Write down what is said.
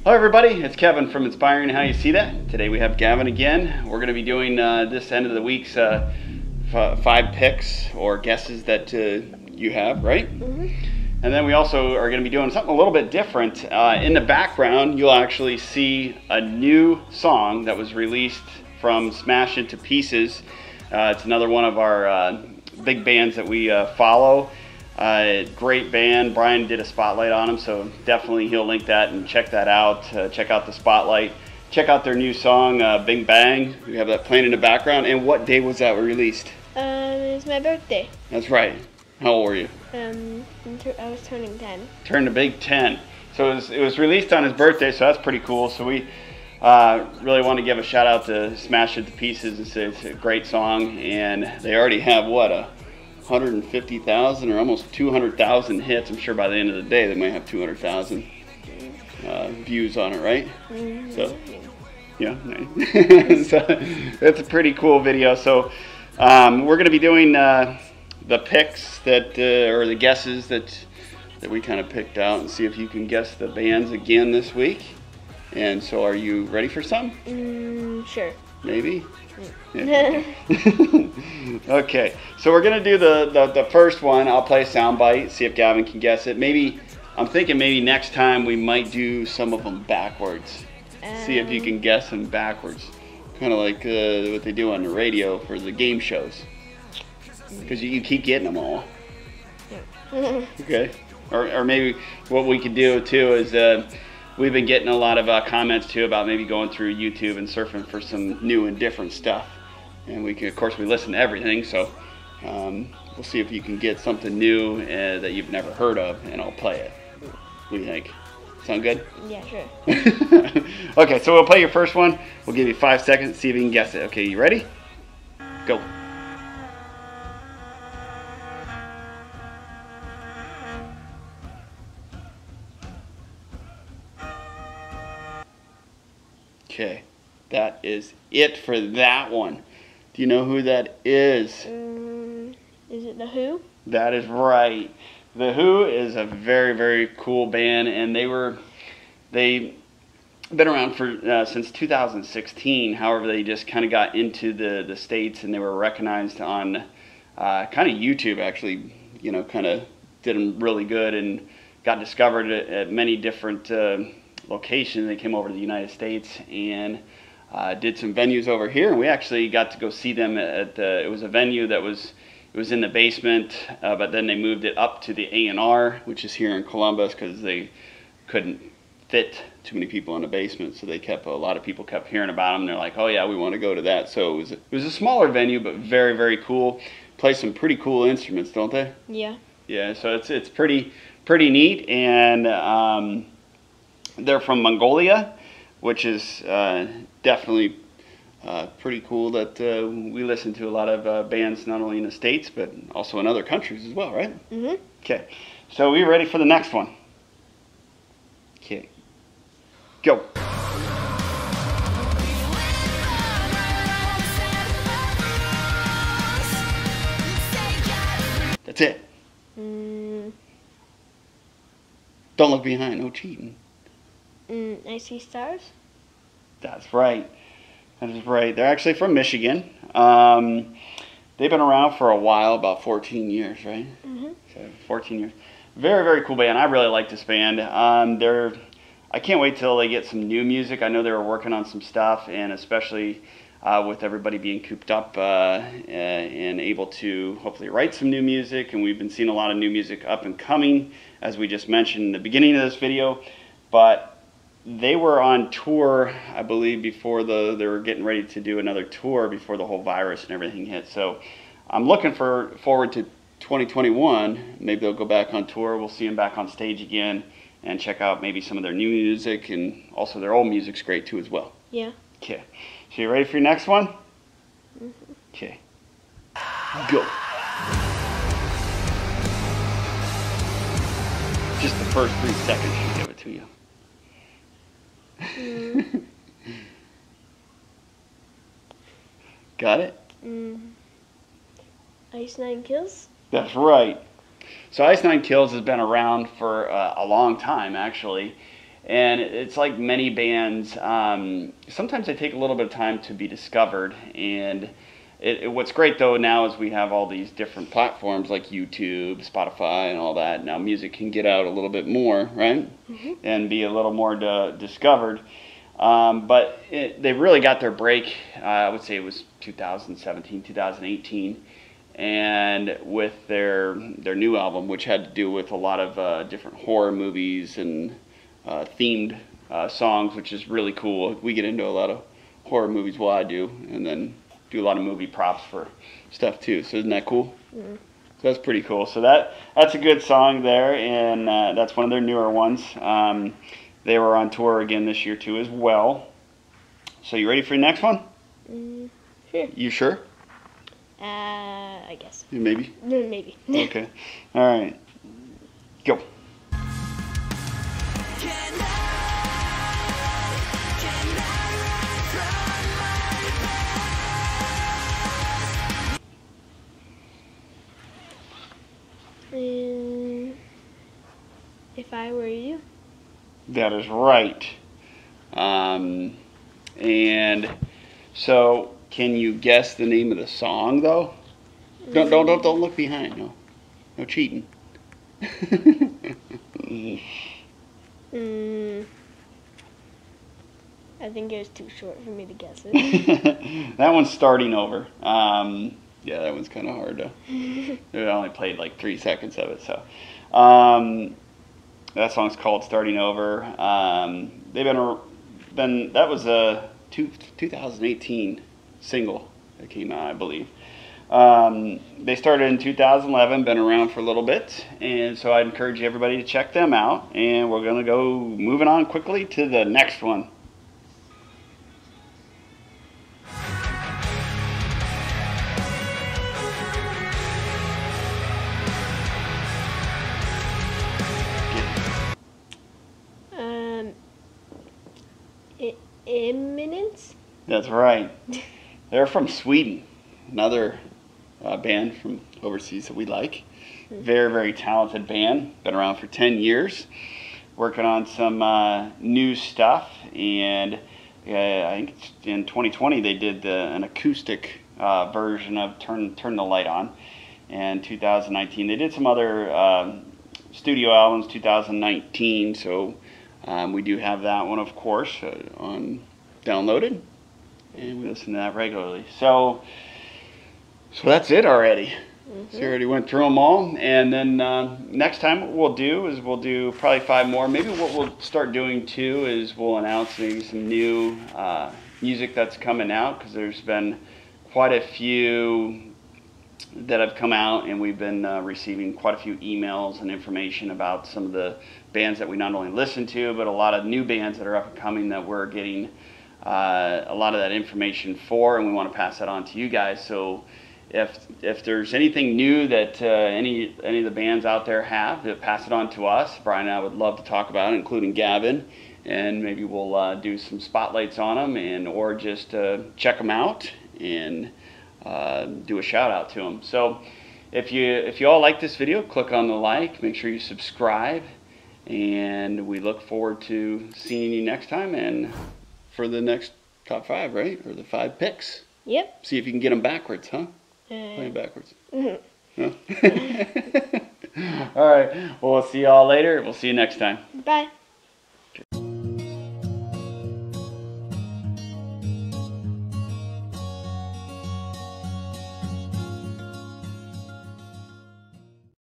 Hello everybody, it's Kevin from Inspiring How You See That. Today we have Gavin again. We're going to be doing this end of the week's 5 picks or guesses that you have, right? And then we also are going to be doing something a little bit different. In the background, you'll actually see a new song that was released from Smash Into Pieces. It's another one of our big bands that we follow. Great band. Brian did a spotlight on them, so definitely he'll link that and check that out. Check out the spotlight. Check out their new song, Bing Bang. We have that playing in the background. And what day was that released? It was my birthday. That's right. How old were you? I was turning 10. Turned a big 10. So it was released on his birthday, so that's pretty cool. So we really want to give a shout out to Smash Into Pieces. It's a great song, and they already have, what, 150,000 or almost 200,000 hits. I'm sure by the end of the day they might have 200,000 views on it, right? So, yeah. So, it's a pretty cool video. So we're going to be doing the picks that, or the guesses that we kind of picked out, and see if you can guess the bands again this week. And so are you ready for some? Sure. Maybe? Yeah. Okay, so we're gonna do the first one. I'll play a sound bite, see if Gavin can guess it. Maybe, I'm thinking maybe next time we might do some of them backwards. See if you can guess them backwards. Kind of like what they do on the radio for the game shows. Because you keep getting them all. Okay, or maybe what we could do too is we've been getting a lot of comments too about maybe going through YouTube and surfing for some new and different stuff. And we can, of course, we listen to everything, so we'll see if you can get something new that you've never heard of, and I'll play it. What do you think? Sound good? Yeah, sure. Okay, so we'll play your first one. We'll give you 5 seconds to see if you can guess it. Okay, you ready? Go. Okay, that is it for that one. Do you know who that is? Is it The Who? That is right. The Who is a very, very cool band, and they've been around for since 2016. However, they just kind of got into the States, and they were recognized on kind of YouTube, actually. You know, kind of did them really good and got discovered at many different locations. They came over to the United States and did some venues over here, and we actually got to go see them at it was a venue that was in the basement, but then they moved it up to the A&R, which is here in Columbus, because they couldn't fit too many people in the basement, so a lot of people kept hearing about them. They're like, oh yeah, we want to go to that. So it was a smaller venue, but very, very cool. Play some pretty cool instruments, don't they? Yeah. Yeah, so it's pretty neat, and they're from Mongolia, which is definitely pretty cool that we listen to a lot of bands not only in the States but also in other countries as well, right? Okay, so we ready for the next one? Okay, go. That's it. Don't look behind, no cheating. I See Stars? That's right. That is right. They're actually from Michigan. They've been around for a while, about 14 years, right? So 14 years. Very, very cool band. I really like this band. I can't wait till they get some new music. I know they were working on some stuff, and especially with everybody being cooped up and able to hopefully write some new music. And we've been seeing a lot of new music up and coming, as we just mentioned in the beginning of this video. But they were on tour, I believe, before they were getting ready to do another tour before the whole virus and everything hit. So I'm looking forward to 2021. Maybe they'll go back on tour. We'll see them back on stage again and check out maybe some of their new music, and also their old music's great too as well. Yeah. Okay. So you ready for your next one? Okay. Go. Just the first 3 seconds should give it to you. Got it? Ice Nine Kills? That's right. So Ice Nine Kills has been around for a long time, actually. And it's like many bands, sometimes they take a little bit of time to be discovered. And what's great though now is we have all these different platforms like YouTube, Spotify, and all that. Now music can get out a little bit more, right? Mm-hmm. And be a little more discovered. But they really got their break, I would say it was 2017, 2018. And with their new album, which had to do with a lot of different horror movies and themed songs, which is really cool. We get into a lot of horror movies, well I do, and then do a lot of movie props for stuff too. So isn't that cool? Mm-hmm. So that's pretty cool. So that's a good song there, and that's one of their newer ones. They were on tour again this year too as well. So you ready for the next one? Sure. You sure? I guess. Maybe? Maybe. Okay. All right. Go. If I Were You. That is right. And so, can you guess the name of the song though? Don't look behind. No cheating. I think it was too short for me to guess it. That one's Starting Over. Yeah, that one's kind of hard to. I only played like 3 seconds of it, so. That song's called Starting Over. They've been that was a 2018 single that came out, I believe. They started in 2011, been around for a little bit, and so I'd encourage everybody to check them out. And we're gonna go moving on quickly to the next one. Imminence? That's right. They're from Sweden. Another band from overseas that we like. Very, very talented band. Been around for 10 years. Working on some new stuff. And I think in 2020 they did an acoustic version of Turn the Light On. And 2019 they did some other studio albums, 2019. So we do have that one, of course, on downloaded, and we listen to that regularly. So that's it already. Mm-hmm. So we already went through them all, and then next time what we'll do is we'll do probably 5 more. Maybe what we'll start doing too is we'll announce maybe some new music that's coming out, because there's been quite a few that have come out, and we've been receiving quite a few emails and information about some of the bands that we not only listen to, but a lot of new bands that are up and coming that we're getting a lot of that information for, and we want to pass that on to you guys. So if there's anything new that any of the bands out there have, to pass it on to us. Brian and I would love to talk about it, including Gavin, and maybe we'll do some spotlights on them, and or just check them out and do a shout out to them. So if you all like this video, click on the like, make sure you subscribe, and we look forward to seeing you next time and for the next top 5, right? Or the 5 picks. Yep. See if you can get them backwards, huh? Playing backwards. Mm-hmm. Huh? All right. Well, we'll see y'all later. We'll see you next time. Bye.